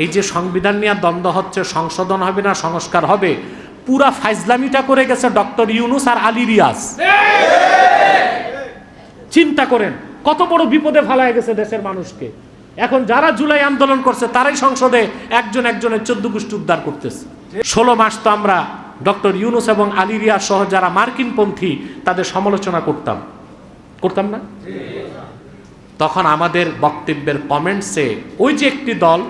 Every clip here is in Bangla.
এই যে সংবিধান নিয়ে দ্বন্দ্ব হচ্ছে, সংশোধন হবে না সংস্কার হবে, পুরা ফাইজলামিটা করে গেছে ডক্টর ইউনূস আর আলী রিয়াজ। চিন্তা করেন কত বড় বিপদে ফেলায় গেছে দেশের মানুষকে। এখন যারা জুলাই আন্দোলন করছে তারাই সংসদে একজন একজনের 14 গোষ্ঠী উদ্ধার করতেছে। 16 মাস তো আমরা ডক্টর ইউনূস এবং আলী রিয়াজ সহ যারা মার্কিনপন্থী তাদের সমালোচনা করতাম না? তখন আমাদের বক্তব্যের কমেন্টসে ওই যে একটি দল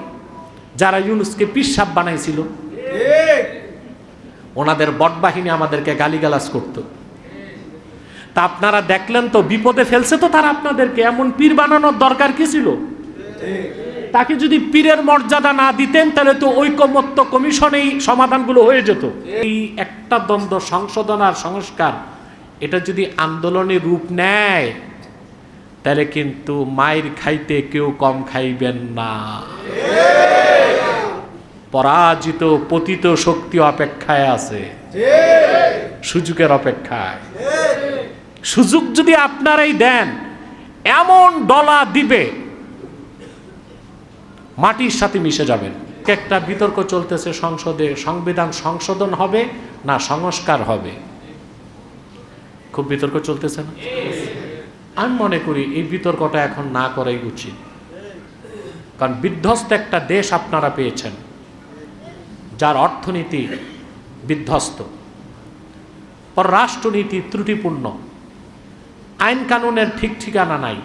যারা ইউনূসকে পিশাব বানাইছিল, ওনাদের বটবাহিনী আমাদেরকে গালিগালাজ করত। তা আপনারা দেখলেন তো, বিপদে ফেলছে তো তারা আপনাদেরকে। এমন পীর বানানোর দরকার কি ছিল? তাকে যদি পীরের মর্যাদা না দিতেন তাহলে তো ঐকমত্য কমিশনেই সমাধানগুলো হয়ে যেত। এই একটা দ্বন্দ্ব, সংশোধন আর সংস্কার, এটা যদি আন্দোলনের রূপ নেয় তাহলে কিন্তু মায়ের খাইতে কেউ কম খাইবেন না। পরাজিত পতিত শক্তি অপেক্ষায় আছে, সুযোগের অপেক্ষায়। সুযোগ যদি আপনারাই দেন, এমন ডলা দিবে মাটির সাথে মিশে যাবেন। একটা বিতর্ক চলতেছে সংসদে, সংবিধান সংশোধন হবে না সংস্কার হবে। খুব বিতর্ক চলতেছে না? আমি মনে করি এই বিতর্কটা এখন না করাই উচিত। কারণ বিধ্বস্ত একটা দেশ আপনারা পেয়েছেন, যার অর্থনীতি বিধ্বস্ত, পররাষ্ট্রনীতি ত্রুটিপূর্ণ, আইন কানুনের ঠিক ঠিকানা নাই,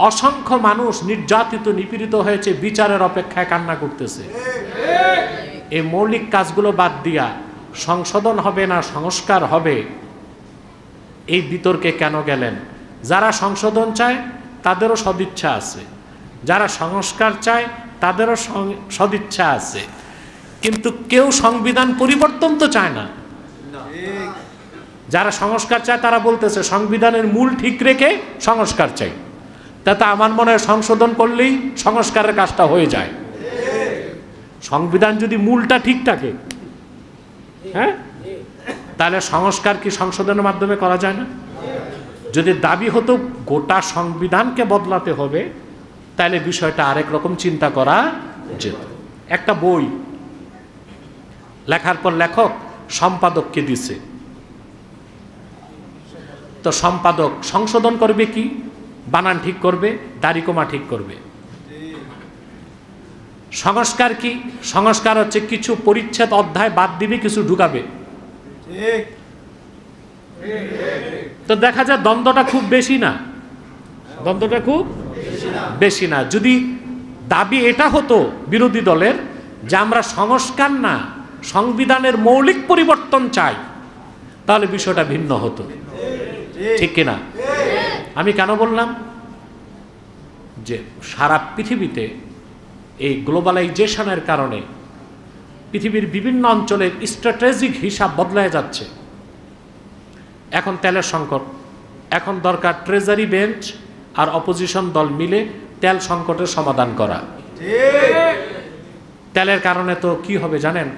অসংখ্য মানুষ নির্যাতিত নিপীড়িত হয়েছে, বিচারের অপেক্ষায় কান্না করতেছে। এই মৌলিক কাজগুলো বাদ দিয়া সংশোধন হবে না সংস্কার হবে, এই বিতর্কে কেন গেলেন? যারা সংশোধন চায় তাদেরও সদিচ্ছা আছে, যারা সংস্কার চায় তাদেরও সদিচ্ছা আছে, কিন্তু কেউ সংবিধান পরিবর্তন তো চায় না। যারা সংস্কার চায় তারা বলতেছে সংবিধানের মূল ঠিক রেখে সংস্কার চাই। তাতে আমার মনে হয় সংশোধন করলেই সংস্কারের কাজটা হয়ে যায়। সংবিধান যদি মূলটা ঠিক থাকে, হ্যাঁ, তাহলে সংস্কার কি সংশোধনের মাধ্যমে করা যায় না? যদি দাবি হতো গোটা সংবিধানকে বদলাতে হবে, তাহলে বিষয়টা আরেক রকম চিন্তা করা যেত। একটা বই লেখার পর লেখক সম্পাদককে দিছে, তো সম্পাদক সংশোধন করবে কি? বানান ঠিক করবে, দাড়িকমা ঠিক করবে। সংস্কার কি? সংস্কার হচ্ছে কিছু পরিচ্ছেদ অধ্যায় বাদ দিবে, কিছু ঢুকাবে। তো দেখা যায় দ্বন্দ্বটা খুব বেশি না, দ্বন্দ্বটা খুব বেশি না। যদি দাবি এটা হতো বিরোধী দলের যে আমরা সংস্কার না সংবিধানের মৌলিক পরিবর্তন চাই, তাহলে বিষয়টা ভিন্ন হতো, ঠিক কিনা? আমি কেন বললাম যে সারা পৃথিবীতে এই গ্লোবালাইজেশনের কারণে পৃথিবীর বিভিন্ন অঞ্চলের স্ট্র্যাটেজিক হিসাব বদলায় যাচ্ছে। এখন তেলের সংকট, এখন দরকার ট্রেজারি বেঞ্চ আর অপোজিশন দল মিলে তেল সংকটের সমাধান করা। তেলের কারণে তো কি হবে জানেন?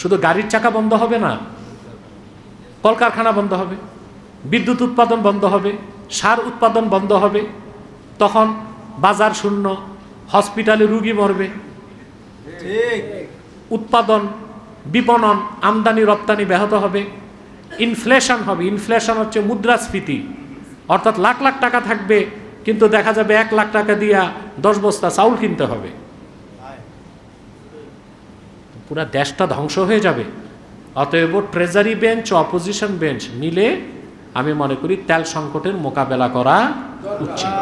শুধু গাড়ির চাকা বন্ধ হবে না, কলকারখানা বন্ধ হবে, বিদ্যুৎ উৎপাদন বন্ধ হবে, সার উৎপাদন বন্ধ হবে, তখন বাজার শূন্য, হসপিটালে রুগী মরবে। উৎপাদন, বিপণন, আমদানি রপ্তানি ব্যাহত হবে, ইনফ্লেশন হবে। ইনফ্লেশন হচ্ছে মুদ্রাস্ফীতি, অর্থাৎ লাখ লাখ টাকা থাকবে কিন্তু দেখা যাবে 1 লাখ টাকা দিয়া 10 বস্তা চাউল কিনতে হবে। পুরা দেশটা ধ্বংস হয়ে যাবে। অতএব ট্রেজারি বেঞ্চ, অপোজিশন বেঞ্চ মিলে আমি মনে করি তেল সংকটের মোকাবেলা করা উচিত।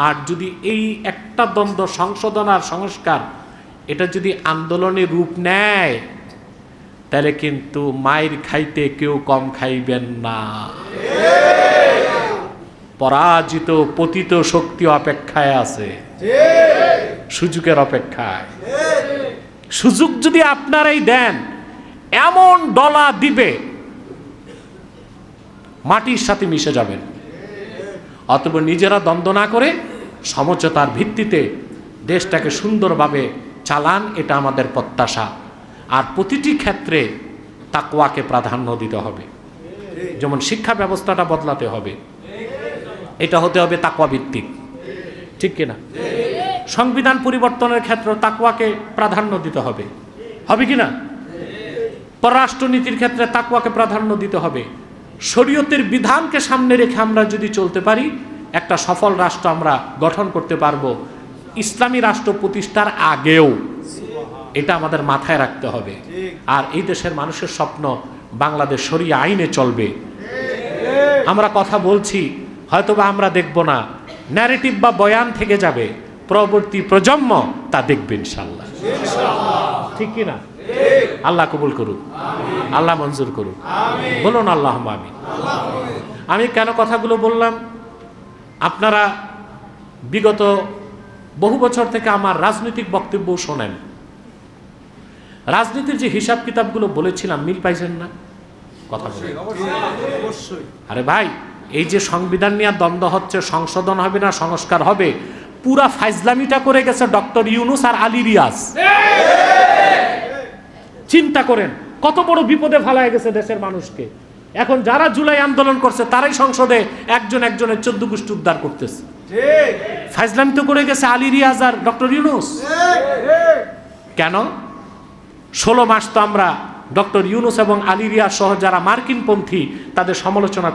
আর যদি এই একটা দ্বন্দ্ব, সংশোধন আর সংস্কার, এটা যদি আন্দোলনের রূপ নেয় তাহলে কিন্তু মায়ের খাইতে কেউ কম খাইবেন না। পরাজিত পতিত শক্তি অপেক্ষায় আছে, সুযোগের অপেক্ষায়। সুযোগ যদি আপনারাই দেন, এমন ডলা দিবে মাটির সাথে মিশে যাবেন। অতএব নিজেরা দ্বন্দ্ব না করে সমঝোতার ভিত্তিতে দেশটাকে সুন্দরভাবে চালান, এটা আমাদের প্রত্যাশা। আর প্রতিটি ক্ষেত্রে তাকওয়াকে প্রাধান্য দিতে হবে। যেমন শিক্ষা ব্যবস্থাটা বদলাতে হবে, এটা হতে হবে তাকওয়া ভিত্তিক, ঠিক কিনা? সংবিধান পরিবর্তনের ক্ষেত্রে তাকওয়াকে প্রাধান্য দিতে হবে, হবে কি না? পররাষ্ট্রনীতির ক্ষেত্রে তাকওয়াকে প্রাধান্য দিতে হবে। শরীয়তের বিধানকে সামনে রেখে আমরা যদি চলতে পারি, একটা সফল রাষ্ট্র আমরা গঠন করতে পারবো ইসলামী রাষ্ট্র প্রতিষ্ঠার আগেও। এটা আমাদের মাথায় রাখতে হবে। আর এই দেশের মানুষের স্বপ্ন বাংলাদেশ শরিয়া আইনে চলবে। আমরা কথা বলছি, হয়তোবা আমরা দেখব না, ন্যারেটিভ বা বয়ান থেকে যাবে, পরবর্তী প্রজন্ম তা দেখবে ইনশাআল্লাহ। ঠিক কি না? আল্লাহ কবুল করুক, আল্লাহ মঞ্জুর করুক, বলুন আল্লাহুম্মা আমিন। আমি কেন কথাগুলো বললাম, আপনারা বিগত বহু বছর থেকে আমার রাজনৈতিক বক্তব্য শোনেন। রাজনীতির যে হিসাব কিতাবগুলো বলেছিলাম, মিল পাইছেন না? কথা বলে আরে ভাই, এই যে সংবিধান নিয়ে দ্বন্দ্ব হচ্ছে, সংশোধন হবে না সংস্কার হবে, পুরা ফাইজলামিটা করে গেছে ডক্টর ইউনূস আর আলী রিয়াজ। চিন্তা করেন কত বড় বিপদে ফেলায় গেছে দেশের মানুষকে। এখন যারা জুলাই আন্দোলন করছে তারাই সংসদে একজন একজনের 14 গোষ্ঠী উদ্ধার করতেছে। ফাইজলামি তো করে গেছে আলী রিয়াজ আর ডক্টর ইউনূস। কেন? 16 মাস তো আমরা ডক্টর ইউনূস এবং আলী রিয়াজ সহ যারা মার্কিনপন্থী তাদের সমালোচনা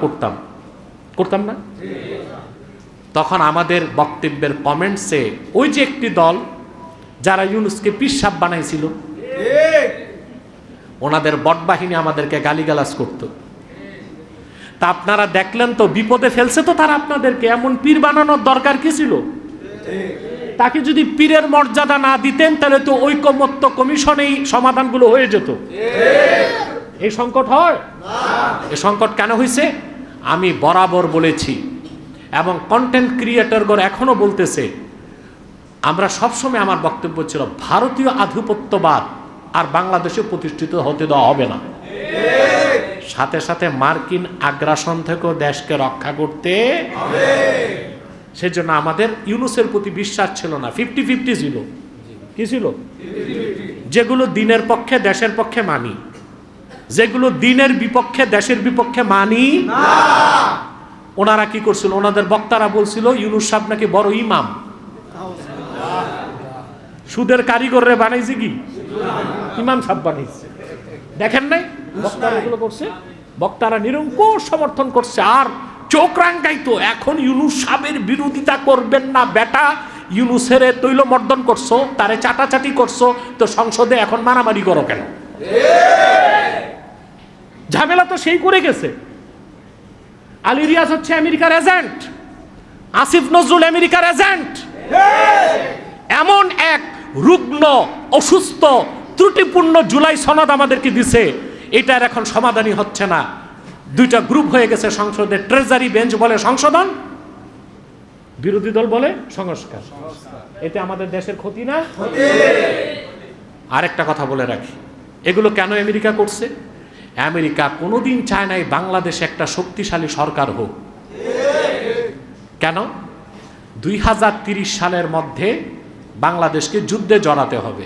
করতাম না? তখন আমাদের বক্তব্যের কমেন্টসে ওই যে একটি দল যারা ইউনূসকে পিশাব বানাইছিল, ওনাদের বটবাহিনী আমাদেরকে গালিগালাজ করত। তা আপনারা দেখলেন তো, বিপদে ফেলছে তো তারা আপনাদেরকে। এমন পীর বানানোর দরকার কি ছিল? তাকে যদি পীরের মর্যাদা না দিতেন তাহলে তো ঐকমত্য কমিশনেই সমাধানগুলো হয়ে যেত। এই সংকট হয় না। এই সংকট কেন হয়েছে? আমি বরাবর বলেছি এবং কন্টেন্ট ক্রিয়েটরগণ এখনো বলতেছে, আমরা সবসময়, আমার বক্তব্য ছিল ভারতীয় আধিপত্যবাদ আর বাংলাদেশে প্রতিষ্ঠিত হতে দেওয়া হবে না। সাথে সাথে মার্কিন আগ্রাসন থেকেও দেশকে রক্ষা করতে হবে। সেজন্য আমাদের ইউনূসের প্রতি বিশ্বাস ছিল না, 50-50 ছিল। কি ছিল? যেগুলো দিনের পক্ষে দেশের পক্ষে মানি, যেগুলো দিনের বিপক্ষে দেশের বিপক্ষে মানি না। ওনারা কি করছিল? ওনাদের বক্তারা বলছিল ইউনূস সাহেব নাকি বড় ইমাম, সুদের কারিগররে বানাইছে কি ইমাম সাহেব বানাইছে। দেখেন নাই বক্তারা এগুলো করছে? বক্তারা নিরঙ্কুশ সমর্থন করছে আর চোখ রাঙ্গাইতো, এখন ইউনূস সাহেবের বিরোধিতা করবেন না বেটা, ইউনূসের তৈলমর্দন করছো, তারে চাটাচাটি করছো, তো সংসদে এখন মারামারি করো কেন? ঝামেলা তো সেই করে গেছে। আলী রিয়াজ হচ্ছে আমেরিকার এজেন্ট, আসিফ নজরুল আমেরিকার এজেন্ট। এমন এক রুগ্ন, অসুস্থ, ত্রুটিপূর্ণ জুলাই সনদ আমাদেরকে দিছে, এটার এখন সমাধানই হচ্ছে না। দুইটা গ্রুপ হয়ে গেছে সংসদে, ট্রেজারি বেঞ্চ বলে সংশোধন, বিরোধী দল বলে সংস্কার। এতে আমাদের দেশের ক্ষতি না? আরেকটা কথা বলে রাখি, এগুলো কেন আমেরিকা করছে? আমেরিকা কোনোদিন চায় নাই বাংলাদেশে একটা শক্তিশালী সরকার হোক। কেন? 2030 সালের মধ্যে বাংলাদেশকে যুদ্ধে জড়াতে হবে।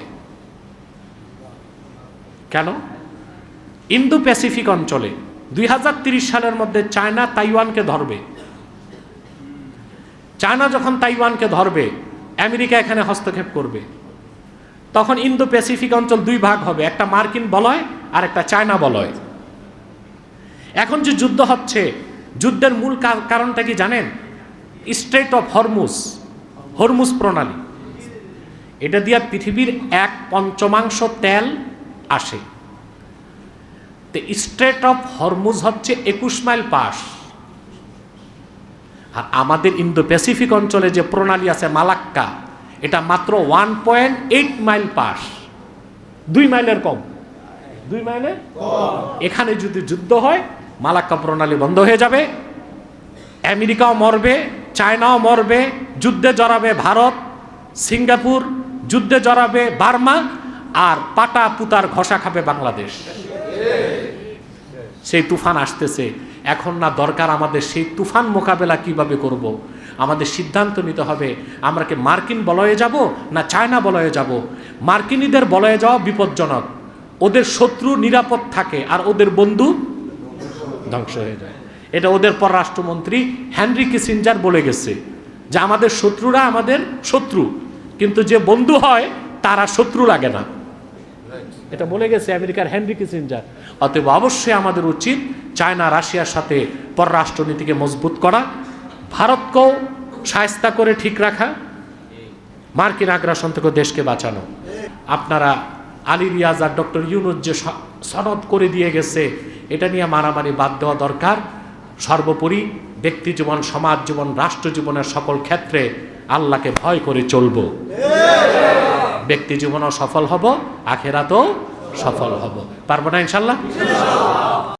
কেন? ইন্দো প্যাসিফিক অঞ্চলে 2030 সালের মধ্যে চায়না তাইওয়ানকে ধরবে। চায়না যখন তাইওয়ানকে ধরবে, আমেরিকা এখানে হস্তক্ষেপ করবে। তখন ইন্দো প্যাসিফিক অঞ্চল দুই ভাগ হবে, একটা মার্কিন বলয় আর একটা চায়না বলয়। এখন যে যুদ্ধ হচ্ছে, যুদ্ধের মূল কারণটা কি জানেন? স্ট্রেট অফ হরমুজ প্রণালী। এটা দিয়ে পৃথিবীর 1/5 তেল আসে। স্ট্রেট অফ হরমুজ হচ্ছে 21 মাইল পাস। আর আমাদের ইন্দো প্যাসিফিক অঞ্চলে যে প্রণালী আছে মালাক্কা, এটা মাত্র 1.8 মাইল পাস, 2 মাইলের কম। 2 মাইলের কম। এখানে যদি যুদ্ধ হয়, মালাক্কা প্রণালী বন্ধ হয়ে যাবে, আমেরিকাও মরবে, চায়নাও মরবে, যুদ্ধে জড়াবে ভারত, সিঙ্গাপুর, যুদ্ধে জড়াবে বার্মা, আর পাটা পুতার ঘষা খাবে বাংলাদেশ। সেই তুফান আসতেছে। এখন না দরকার আমাদের সেই তুফান মোকাবেলা কিভাবে করব। আমাদের সিদ্ধান্ত নিতে হবে, আমরা কি মার্কিন বলয়ে যাব না চায়না বলয়ে যাব। মার্কিনীদের বলয়ে যাওয়া বিপজ্জনক, ওদের শত্রু নিরাপদ থাকে আর ওদের বন্ধু ধ্বংস হয়ে যায়। এটা ওদের পররাষ্ট্রমন্ত্রী হেনরি কিসিঞ্জার বলে গেছে যে আমাদের শত্রুরা আমাদের শত্রু, কিন্তু যে বন্ধু হয় তারা শত্রু লাগে না। এটা বলে গেছে আমেরিকার হেনরি কিসিঞ্জার। অতএব অবশ্যই আমাদের উচিত চায়না রাশিয়ার সাথে পররাষ্ট্রনীতিকে মজবুত করা, ভারতকেও শায়েস্তা করে ঠিক রাখা, মার্কিন আগ্রাসন থেকে দেশকে বাঁচানো। আপনারা আলী রিয়াজ আর ডক্টর ইউনূস যে সনদ করে দিয়ে গেছে, এটা নিয়ে মারামারি বাদ দেওয়া দরকার। সর্বোপরি ব্যক্তি জীবন, সমাজ জীবন, রাষ্ট্র জীবনের সকল ক্ষেত্রে আল্লাহকে ভয় করে চলব। ব্যক্তি জীবনও সফল হব, আখেরাতেও সফল হব। পারবো না ইনশাল্লাহ?